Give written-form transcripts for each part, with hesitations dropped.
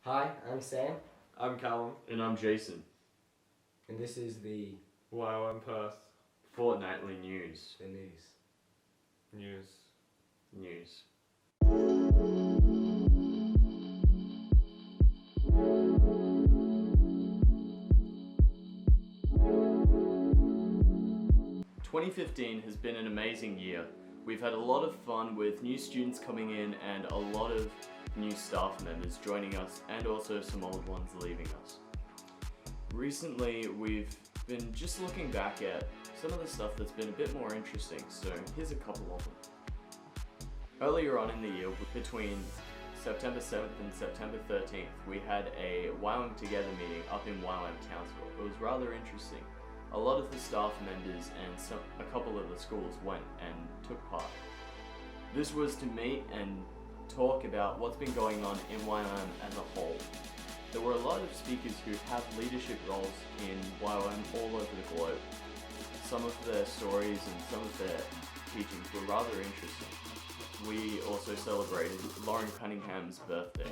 Hi, I'm Sam, I'm Callum. And I'm Jason. and this is the Wow, I'm Perth. Fortnightly news. News. News. "2015 has been an amazing year. We've had a lot of fun with new students coming in and a lot of new staff members joining us and also some old ones leaving us. Recently, we've been just looking back at some of the stuff that's been a bit more interesting, so here's a couple of them. Earlier on in the year, between September 7th and September 13th, we had a YWAM Together meeting up in YWAM Townsville. It was rather interesting. A lot of the staff members and a couple of the schools went and took part. This was to meet and talk about what's been going on in YWAM as a whole. There were a lot of speakers who have leadership roles in YWAM all over the globe. Some of their stories and some of their teachings were rather interesting. We also celebrated Lauren Cunningham's birthday.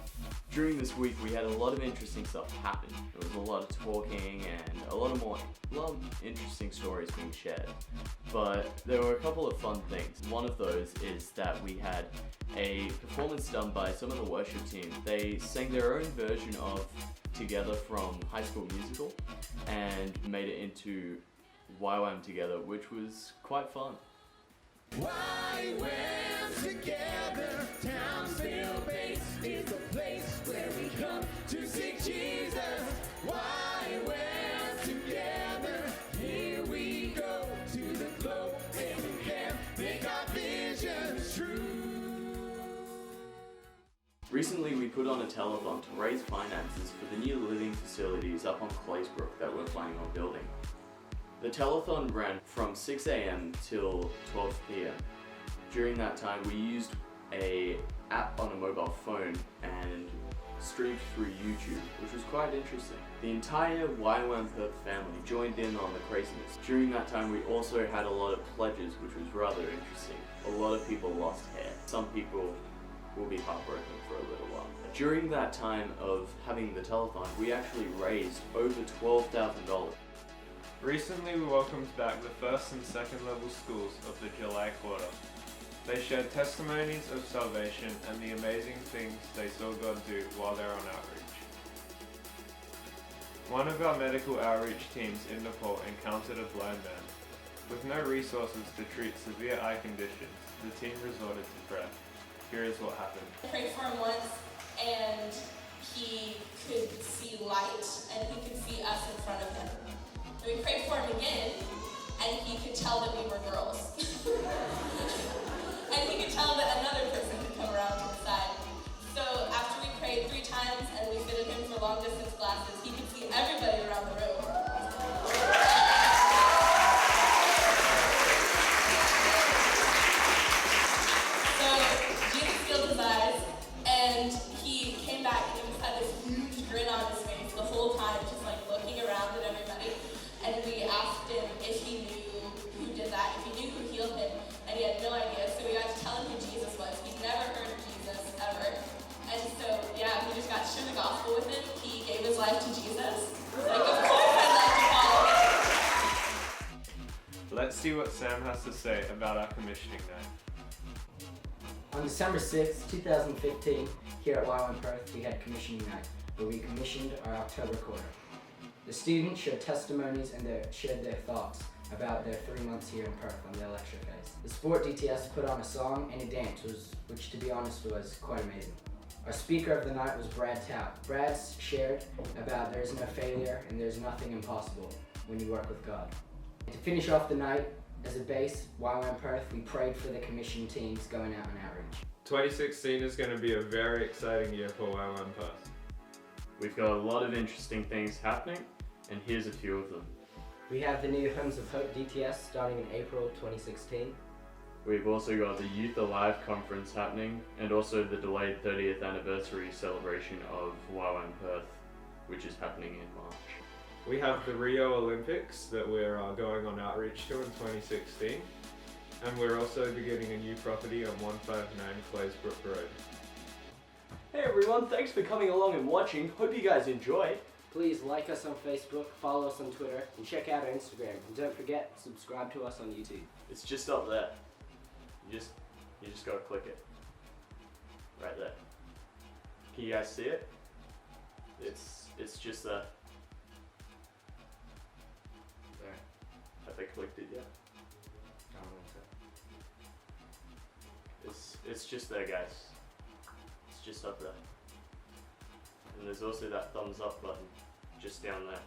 During this week, we had a lot of interesting stuff happen. There was a lot of talking and a lot of interesting stories being shared. But there were a couple of fun things. One of those is that we had a performance done by some of the worship team. They sang their own version of Together from High School Musical and made it into YWAM Together, which was quite fun. YWAM Together, Townsville base is the place where we come to seek Jesus. YWAM Together, here we go to the globe and we can make our visions true. Recently, we put on a telethon to raise finances for the new living facilities up on Claysbrook that we're planning on building. The telethon ran from 6 a.m. till 12 p.m. During that time, we used an app on a mobile phone and streamed through YouTube, which was quite interesting. The entire YWAM Perth family joined in on the craziness. During that time, we also had a lot of pledges, which was rather interesting. A lot of people lost hair. Some people will be heartbroken for a little while. During that time of having the telethon, we actually raised over $12,000. Recently, we welcomed back the first and second level schools of the July quarter. They shared testimonies of salvation and the amazing things they saw God do while they're on outreach. One of our medical outreach teams in Nepal encountered a blind man. With no resources to treat severe eye conditions, the team resorted to prayer. Here is what happened. I prayed for him once, and he could see light, and he could see us in front of him. And we prayed for him again, and he could tell that we were girls. And he could tell that another person could come around to the side. So after we prayed 3 times and we fitted him for long distance classes, he could see everybody around the room. So Jesus healed his eyes, and he came back and he just had this huge grin on his face the whole time, just like looking around at everybody. And we asked him if he knew who did that, if he knew who healed him, and he had no idea. So we got to tell him who Jesus was. He'd never heard of Jesus, ever. And so, yeah, we just got to share the gospel with him. He gave his life to Jesus. Like, of course I'd like to follow him. Let's see what Sam has to say about our commissioning night. On December 6th, 2015, here at YWAM Perth, we had commissioning night, where we commissioned our October quarter. The students shared testimonies and shared their thoughts about their 3 months here in Perth on the lecture phase. The Sport DTS put on a song and a dance, which to be honest was quite amazing. Our speaker of the night was Brad Tapp. Brad shared about there's no failure and there's nothing impossible when you work with God. And to finish off the night, as a base, YWAM Perth, we prayed for the commission teams going out on outreach. 2016 is going to be a very exciting year for YWAM Perth. We've got a lot of interesting things happening, and here's a few of them. We have the new Homes of Hope DTS starting in April 2016. We've also got the Youth Alive conference happening, and also the delayed 30th anniversary celebration of YWAM Perth, which is happening in March. We have the Rio Olympics that we're going on outreach to in 2016, and we're also beginning a new property on 159 Claysbrook Road. Hey everyone, thanks for coming along and watching. Hope you guys enjoyed. Please like us on Facebook, follow us on Twitter, and check out our Instagram. And don't forget, subscribe to us on YouTube. It's just up there. You just gotta click it. Right there. Can you guys see it? It's just there. There. Have they clicked it yet? I don't think so. It's just there, guys. It's just up there. And there's also that thumbs up button just down there.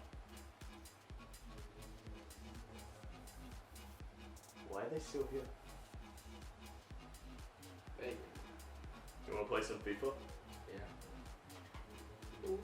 Why are they still here? Hey. You wanna play some FIFA? Yeah.